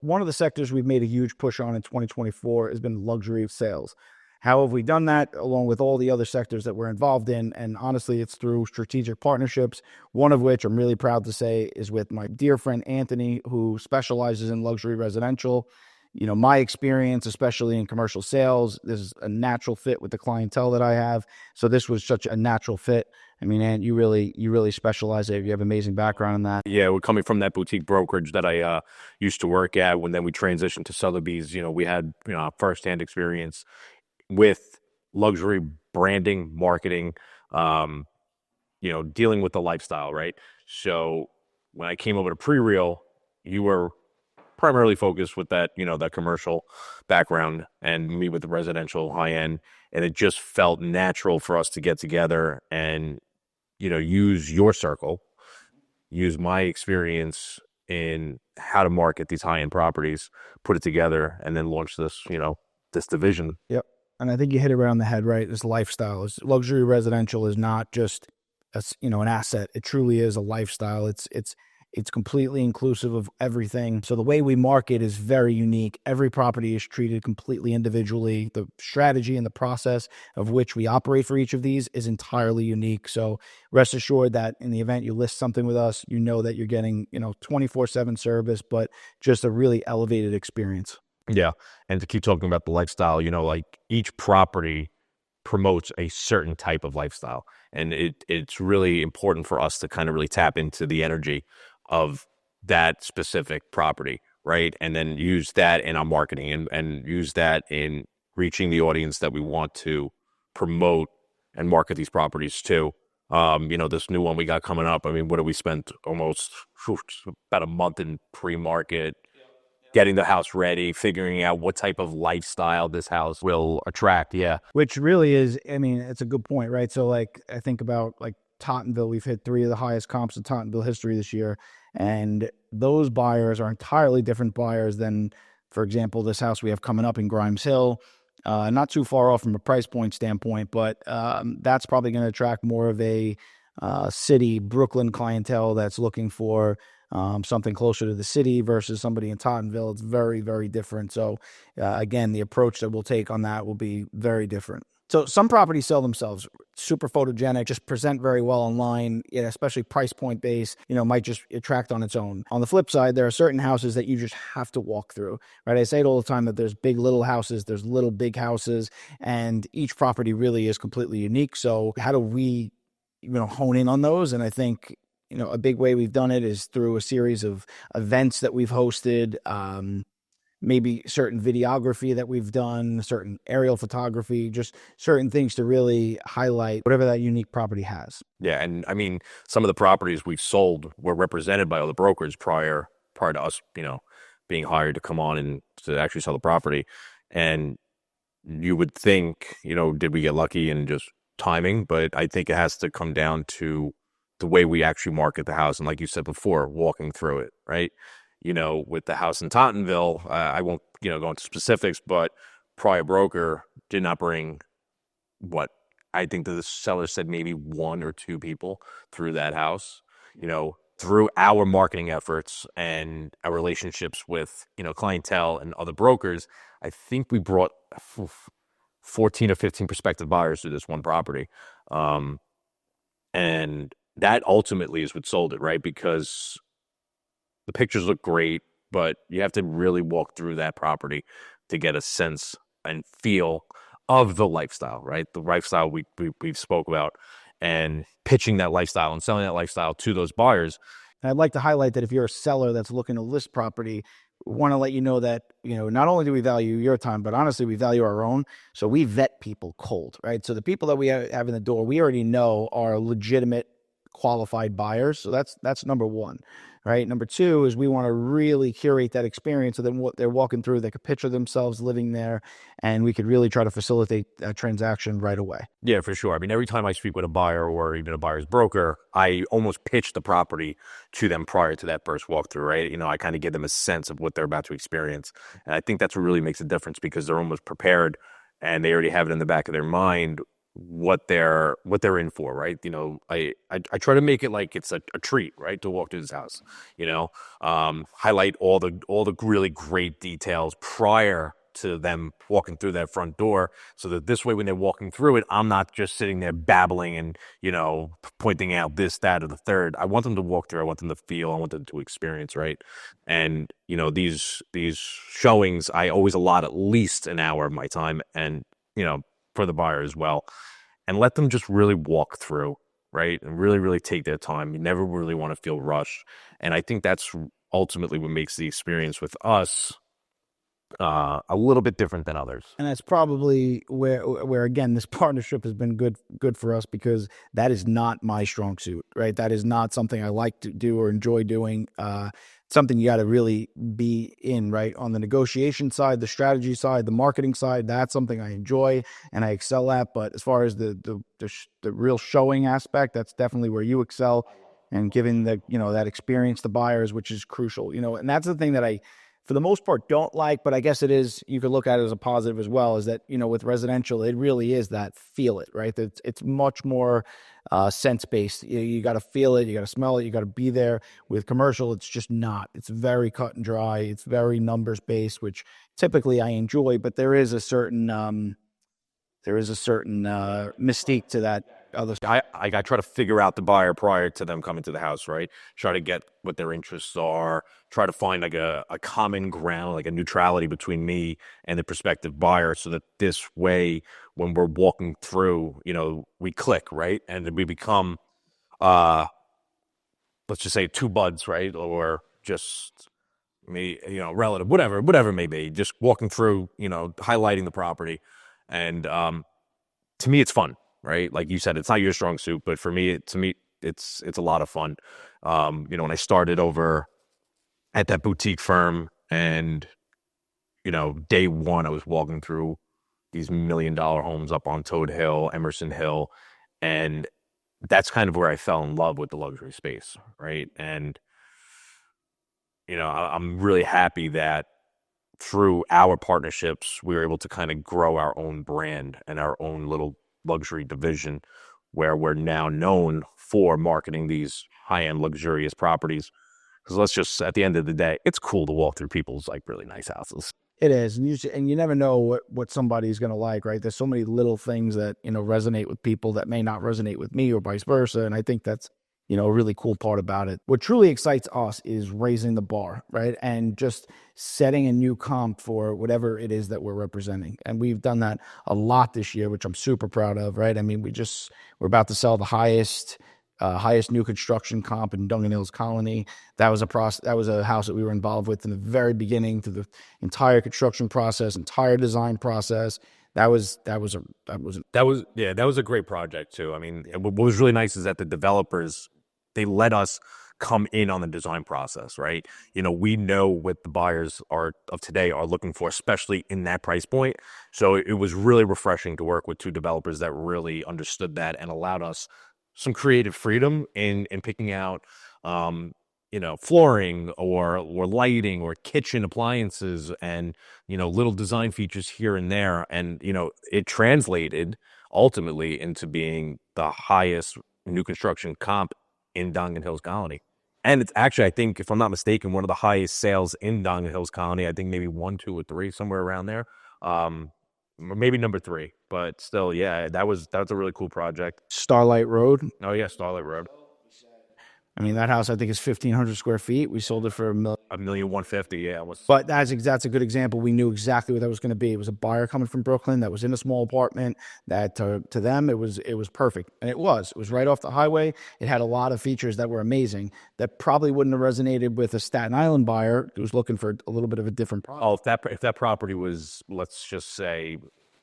One of the sectors we've made a huge push on in 2024 has been luxury sales. How have we done that along with all the other sectors that we're involved in? And honestly, it's through strategic partnerships, one of which I'm really proud to say is with my dear friend Anthony, who specializes in luxury residential. My experience, especially in commercial sales, this is a natural fit with the clientele that I have. So this was such a natural fit. I mean, Ant, you really specialize there. You have amazing background in that. Yeah, we're coming from that boutique brokerage that I used to work at. When then we transitioned to Sotheby's, we had firsthand experience with luxury branding, marketing, um, dealing with the lifestyle, right? So when I came over to Pre-Real, you were primarily focused with that commercial background and me with the residential high end. And it just felt natural for us to get together and, use your circle, use my experience in how to market these high end properties, put it together, and then launch this division. Yep. And I think you hit it right on the head, right? This lifestyle is luxury residential is not just an asset. It truly is a lifestyle. It's completely inclusive of everything. So the way we market is very unique. Every property is treated completely individually. The strategy and the process of which we operate for each of these is entirely unique. So rest assured that in the event you list something with us, you know that you're getting, 24/7 service, but just a really elevated experience. Yeah. And to keep talking about the lifestyle, like each property promotes a certain type of lifestyle. And it's really important for us to kind of really tap into the energy of that specific property, right? And then use that in our marketing and use that in reaching the audience that we want to promote and market these properties to. This new one we got coming up, I mean, what did we spend almost about a month in pre-market, getting the house ready, figuring out what type of lifestyle this house will attract. Yeah. Which really is, I mean, it's a good point, right? So like, I think about like Tottenville, we've hit 3 of the highest comps in Tottenville history this year. And those buyers are entirely different buyers than, for example, this house we have coming up in Grimes Hill. Not too far off from a price point standpoint, but that's probably going to attract more of a city Brooklyn clientele that's looking for something closer to the city versus somebody in Tottenville. It's very, very different. So again, the approach that we'll take on that will be very different. So some properties sell themselves, super photogenic, just present very well online, especially price point based, might just attract on its own. On the flip side, there are certain houses that you just have to walk through, right? I say it all the time that there's big little houses, there's little big houses, and each property really is completely unique. So how do we, hone in on those? And I think, a big way we've done it is through a series of events that we've hosted, maybe certain videography that we've done, certain aerial photography, just certain things to really highlight whatever that unique property has. Yeah. And I mean, some of the properties we've sold were represented by other brokers prior to us, being hired to come on and to actually sell the property. And you would think, did we get lucky in just timing? But I think it has to come down to the way we actually market the house. And like you said before, walking through it, right? With the house in Tottenville, I won't, go into specifics, but prior broker did not bring what I think that the seller said maybe 1 or 2 people through that house, through our marketing efforts and our relationships with, clientele and other brokers. I think we brought 14 or 15 prospective buyers to this one property. And that ultimately is what sold it, right? Because the pictures look great, but you have to really walk through that property to get a sense and feel of the lifestyle, right? The lifestyle we've spoke about, and pitching that lifestyle and selling that lifestyle to those buyers. And I'd like to highlight that if you're a seller that's looking to list property, we want to let you know that, not only do we value your time, but honestly, we value our own. So we vet people cold, right? So the people that we have in the door, we already know are legitimate, qualified buyers. So that's number one, right? Number two is we want to really curate that experience so that what they're walking through, they could picture themselves living there, and we could really try to facilitate that transaction right away. Yeah, for sure. I mean, every time I speak with a buyer or even a buyer's broker, I almost pitch the property to them prior to that first walkthrough, right? I kind of give them a sense of what they're about to experience. And I think that's what really makes a difference, because they're almost prepared and they already have it in the back of their mind what they're in for, right? I try to make it like it's a treat, right, to walk through this house. Highlight all the really great details prior to them walking through that front door, so that this way, when they're walking through it, I'm not just sitting there babbling and pointing out this, that, or the third. I want them to walk through. I want them to feel. I want them to experience, right? And these showings, I always allot at least an hour of my time, and for the buyer as well, and let them just really walk through, right? And really, really take their time. You never really want to feel rushed. And I think that's ultimately what makes the experience with us a little bit different than others. And that's probably where again this partnership has been good for us, because that is not my strong suit, right? That is not something I like to do or enjoy doing. Something you got to really be in, right? On the negotiation side, the strategy side, the marketing side, that's something I enjoy and I excel at. But as far as the real showing aspect, that's definitely where you excel, and giving that experience to buyers, which is crucial. And that's the thing that I, for the most part, don't like, but I guess it is, you could look at it as a positive as well, is that, with residential, it really is that feel it, right? It's much more sense-based. You got to feel it, you got to smell it, you got to be there. With commercial, it's just not. It's very cut and dry. It's very numbers-based, which typically I enjoy, but there is a certain mystique to that other. I try to figure out the buyer prior to them coming to the house, right? Try to get what their interests are. Try to find like a common ground, like a neutrality between me and the prospective buyer, so that this way, when we're walking through, we click, right? And we become, let's just say, two buds, right? Or just me, relative, whatever it may be. Just walking through, highlighting the property. And to me, it's fun, right? Like you said, it's not your strong suit, but for me, it's a lot of fun. When I started over at that boutique firm, and day one, I was walking through these $1 million homes up on Toad Hill, Emerson Hill, and that's kind of where I fell in love with the luxury space, right? And I'm really happy that through our partnerships, we were able to kind of grow our own brand and our own little luxury division, where we're now known for marketing these high-end luxurious properties. Because let's just, at the end of the day, it's cool to walk through people's like really nice houses. It is, and you never know what somebody's going to like, right? There's so many little things that resonate with people that may not resonate with me, or vice versa, and I think that's a really cool part about it. What truly excites us is raising the bar, right? And just setting a new comp for whatever it is that we're representing. And we've done that a lot this year, which I'm super proud of, right? I mean, we're about to sell the highest new construction comp in Dungan Hills Colony. That was a house that we were involved with in the very beginning, through the entire construction process, entire design process. That was a great project too. I mean, what was really nice is that the developers, they let us come in on the design process, right? We know what the buyers of today are looking for, especially in that price point. So it was really refreshing to work with two developers that really understood that and allowed us some creative freedom in picking out, flooring or lighting or kitchen appliances, and, little design features here and there. And, it translated ultimately into being the highest new construction comp in Dongan Hills Colony. And it's actually, I think, if I'm not mistaken, one of the highest sales in Dongan Hills Colony. I think maybe 1, 2, or 3, somewhere around there. Maybe number 3, but still, yeah, that was a really cool project. Starlight Road. Oh yeah, Starlight Road. I mean, that house, I think, is 1,500 square feet. We sold it for $1,150,000. Yeah, but that's a good example. We knew exactly what that was going to be. It was a buyer coming from Brooklyn that was in a small apartment. That to them, it was perfect, and it was right off the highway. It had a lot of features that were amazing. That probably wouldn't have resonated with a Staten Island buyer who was looking for a little bit of a different product. Oh, if that property was, let's just say,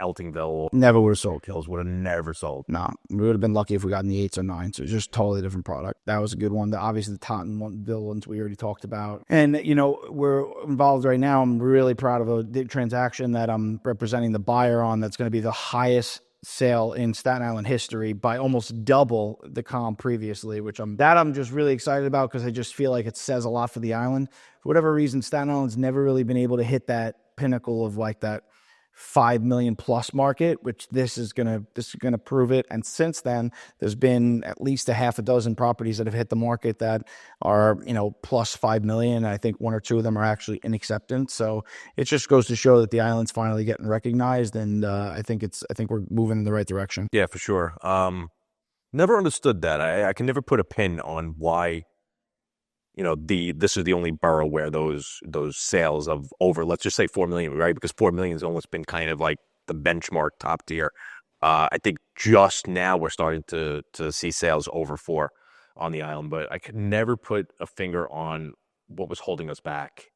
Eltingville, never would have sold. Hills would have never sold. No, we would have been lucky if we got in the 8s or 9s. So it's just totally different product. That was a good one. Obviously, the Tottenville ones we already talked about. And, we're involved right now. I'm really proud of a transaction that I'm representing the buyer on, that's going to be the highest sale in Staten Island history by almost double the comp previously, which I'm just really excited about, because I just feel like it says a lot for the island. For whatever reason, Staten Island's never really been able to hit that pinnacle of like that 5 million plus market, which this is gonna prove it. And since then, there's been at least a half a dozen properties that have hit the market that are, plus 5 million. I think one or two of them are actually in acceptance. So it just goes to show that the island's finally getting recognized, and I think we're moving in the right direction. Yeah, for sure. Never understood that. I can never put a pin on why, this is the only borough where those sales of over, let's just say 4 million, right? Because 4 million has almost been kind of like the benchmark top tier. I think just now we're starting to see sales over four on the island, but I could never put a finger on what was holding us back.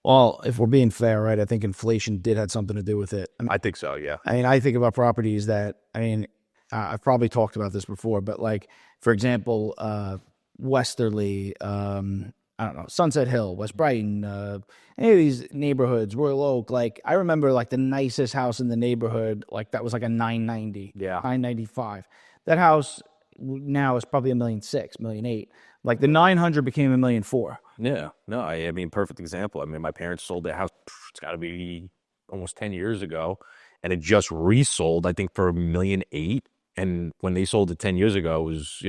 Well, if we're being fair, right, I think inflation did have something to do with it. I think so, yeah. I think about properties that, I've probably talked about this before, but like, for example, Westerly, I don't know, Sunset Hill, West Brighton, any of these neighborhoods, Royal Oak. Like, I remember like the nicest house in the neighborhood, like that was like a 990, Yeah. 995. That house now is probably $1.6 million, $1.8 million. Like the 900 became $1.4 million. Yeah, no, I mean, perfect example. I mean, my parents sold their house, it's got to be almost 10 years ago, and it just resold, I think, for $1.8 million. And when they sold it 10 years ago, it was,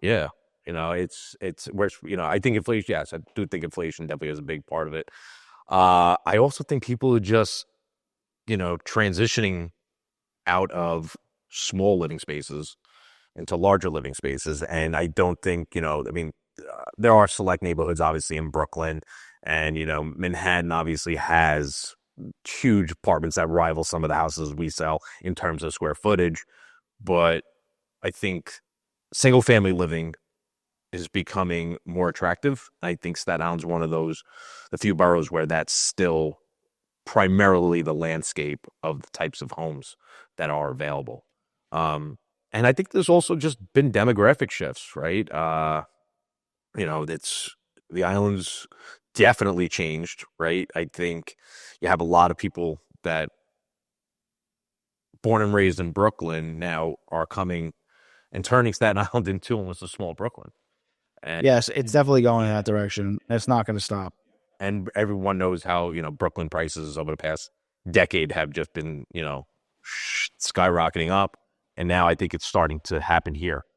yeah, it's where, I think inflation, yes, I do think inflation definitely is a big part of it. I also think people are just, transitioning out of small living spaces into larger living spaces. And I don't think, there are select neighborhoods, obviously, in Brooklyn, and, Manhattan obviously has huge apartments that rival some of the houses we sell in terms of square footage. But I think single family living is becoming more attractive. I think Staten Island's one of the few boroughs where that's still primarily the landscape of the types of homes that are available. And I think there's also just been demographic shifts, right? It's the island's definitely changed, right? I think you have a lot of people that born and raised in Brooklyn now are coming and turning Staten Island into almost a small Brooklyn. And Yes, it's definitely going in that direction. It's not going to stop. and everyone knows how, Brooklyn prices over the past decade have just been, skyrocketing up. And now I think it's starting to happen here.